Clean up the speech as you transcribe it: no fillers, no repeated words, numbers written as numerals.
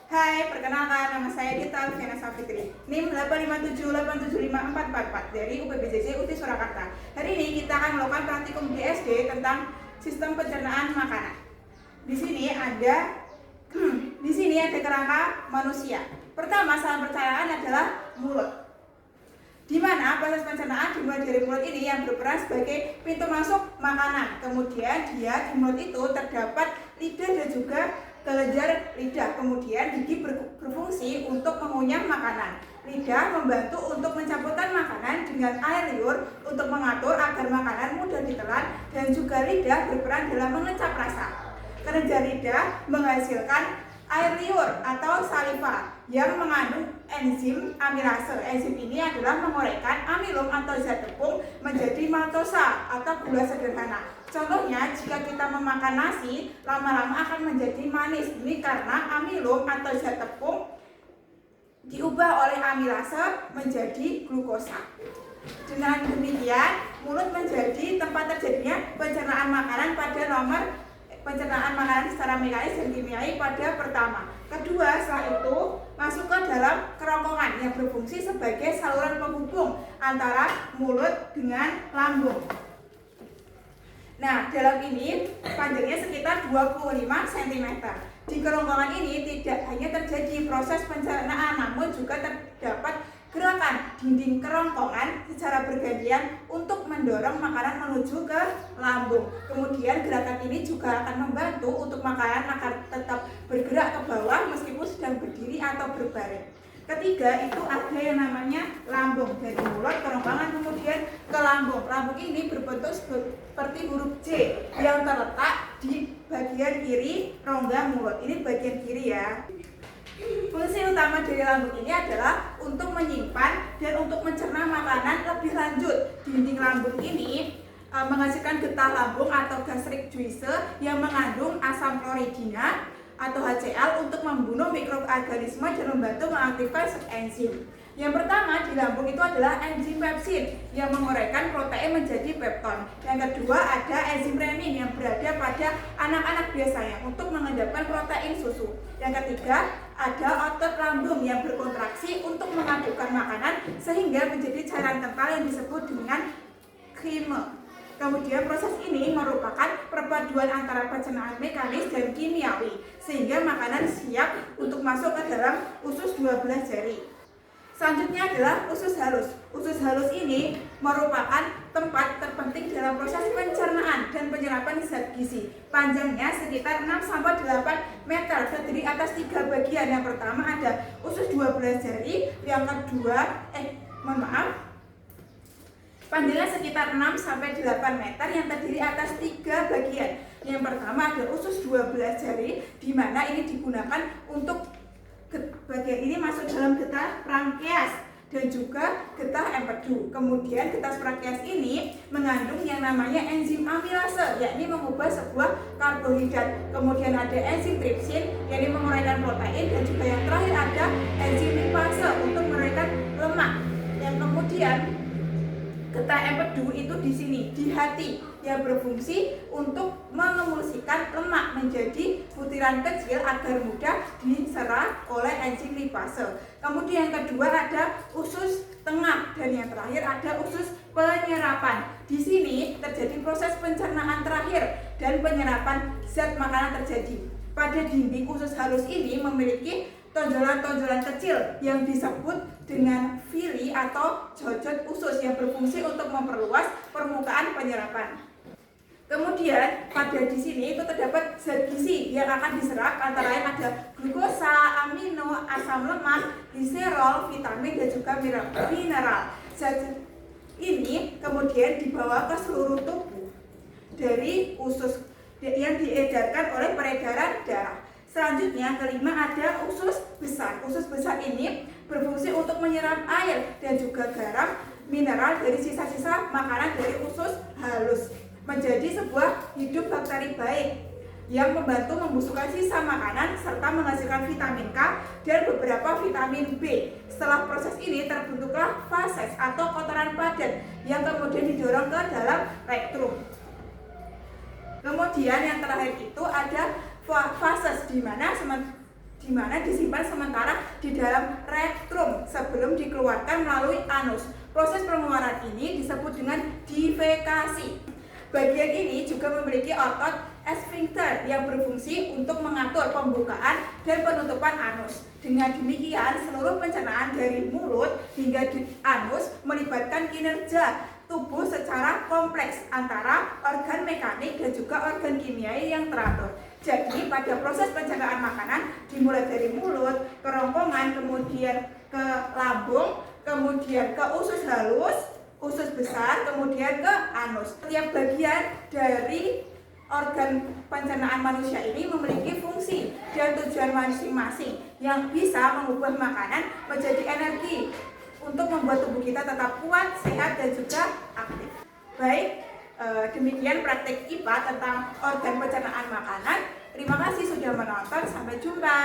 Hai, perkenalkan nama saya Dita Alfiana Safitri, NIM 857875444 dari UPBJJ UT Surakarta. Hari ini kita akan melakukan praktikum BSD tentang sistem pencernaan makanan. Di sini ada kerangka manusia. Pertama, saluran pencernaan adalah mulut, di mana proses pencernaan dimulai dari mulut ini yang berperan sebagai pintu masuk makanan. Kemudian di mulut itu terdapat lidah dan juga kelenjar lidah. Kemudian gigi berfungsi untuk mengunyah makanan. Lidah membantu untuk mencampurkan makanan dengan air liur untuk mengatur agar makanan mudah ditelan, dan juga lidah berperan dalam mengecap rasa. Kelenjar lidah menghasilkan air liur atau saliva yang mengandung enzim amilase. Enzim ini adalah mengorekkan amilum atau zat tepung menjadi maltosa atau gula sederhana. Contohnya, jika kita memakan nasi, lama-lama akan menjadi manis. Ini karena amilum atau zat tepung diubah oleh amilase menjadi glukosa. Dengan demikian, mulut menjadi tempat terjadinya pencernaan makanan pada nomor pencernaan makanan secara mekanis dan kimiawi pada pertama. Kedua, setelah itu masuk ke dalam kerongkongan yang berfungsi sebagai saluran penghubung antara mulut dengan lambung. Nah, dalam ini panjangnya sekitar 25 cm. Di kerongkongan ini tidak hanya terjadi proses pencernaan, namun juga terdapat gerakan dinding kerongkongan secara bergantian untuk mendorong makanan menuju ke lambung. Kemudian gerakan ini juga akan membantu untuk makanan agar tetap bergerak ke bawah meskipun sedang berdiri atau berbaring. Ketiga, itu ada yang namanya lambung. Dari mulut, kerongkongan, kemudian ke lambung. Lambung ini berbentuk seperti huruf J yang terletak di bagian kiri rongga mulut. Ini bagian kiri ya. Fungsi utama dari lambung ini adalah untuk menyimpan dan untuk mencerna makanan lebih lanjut. Dinding lambung ini menghasilkan getah lambung atau gastric juice yang mengandung asam kloridina atau HCl untuk membunuh mikroorganisme dan membantu mengaktifkan enzim. Yang pertama di lambung itu adalah enzim pepsin yang mengorekkan protein menjadi pepton. Yang kedua ada enzim renin yang berada pada anak-anak biasanya untuk mengendapkan protein susu. Yang ketiga ada otot lambung yang berkontraksi untuk mengadukkan makanan sehingga menjadi cairan kental yang disebut dengan chyme. Kemudian proses ini merupakan perpaduan antara pencernaan mekanis dan kimiawi sehingga makanan siap untuk masuk ke dalam usus 12 jari. Selanjutnya adalah usus halus. Usus halus ini merupakan tempat terpenting dalam proses pencernaan dan penyerapan zat gizi. Panjangnya sekitar 6-8 meter, terdiri atas 3 bagian. Yang pertama ada usus 12 jari, yang kedua panjangnya sekitar 6-8 meter yang terdiri atas 3 bagian. Yang pertama ada usus 12 jari, di mana ini digunakan untuk bagian ini masuk dalam getah pankreas dan juga getah empedu. Kemudian getah pankreas ini mengandung yang namanya enzim amilase, yakni mengubah sebuah karbohidrat. Kemudian ada enzim tripsin, yakni menguraikan protein, dan juga yang terakhir ada enzim lipase untuk menguraikan lemak. Yang kemudian getah empedu itu di sini, di hati, yang berfungsi untuk mengemulsikan lemak menjadi butiran kecil agar mudah diserap oleh enzim lipase. Kemudian yang kedua ada usus tengah, dan yang terakhir ada usus penyerapan. Di sini terjadi proses pencernaan terakhir dan penyerapan zat makanan terjadi. Pada dinding usus halus ini memiliki tonjolan-tonjolan kecil yang disebut dengan villi atau jojot usus yang berfungsi untuk memperluas permukaan penyerapan. Kemudian pada di sini itu terdapat zat gizi yang akan diserap, antara lain ada glukosa, amino, asam lemak, gliserol, vitamin, dan juga mineral. Zat ini kemudian dibawa ke seluruh tubuh dari usus yang diedarkan oleh peredaran darah. Selanjutnya kelima ada usus besar. Usus besar ini berfungsi untuk menyerap air dan juga garam, mineral dari sisa-sisa makanan dari usus halus menjadi sebuah hidup bakteri baik yang membantu membusukkan sisa makanan serta menghasilkan vitamin K dan beberapa vitamin B. Setelah proses ini terbentuklah fases atau kotoran padat yang kemudian didorong ke dalam rektrum. Kemudian yang terakhir itu ada fases, di mana di mana disimpan sementara di dalam rektrum sebelum dikeluarkan melalui anus. Proses pengeluaran ini disebut dengan defekasi. Bagian ini juga memiliki otot esfinkter yang berfungsi untuk mengatur pembukaan dan penutupan anus. Dengan demikian, seluruh pencernaan dari mulut hingga di anus melibatkan kinerja tubuh secara kompleks antara organ mekanik dan juga organ kimiawi yang teratur. Jadi pada proses pencernaan makanan dimulai dari mulut, kerongkongan, kemudian ke lambung, kemudian ke usus halus, usus besar, kemudian ke anus. Setiap bagian dari organ pencernaan manusia ini memiliki fungsi dan tujuan masing-masing yang bisa mengubah makanan menjadi energi untuk membuat tubuh kita tetap kuat, sehat, dan juga aktif. Baik, demikian praktek IPA tentang organ pencernaan makanan. Terima kasih sudah menonton, sampai jumpa.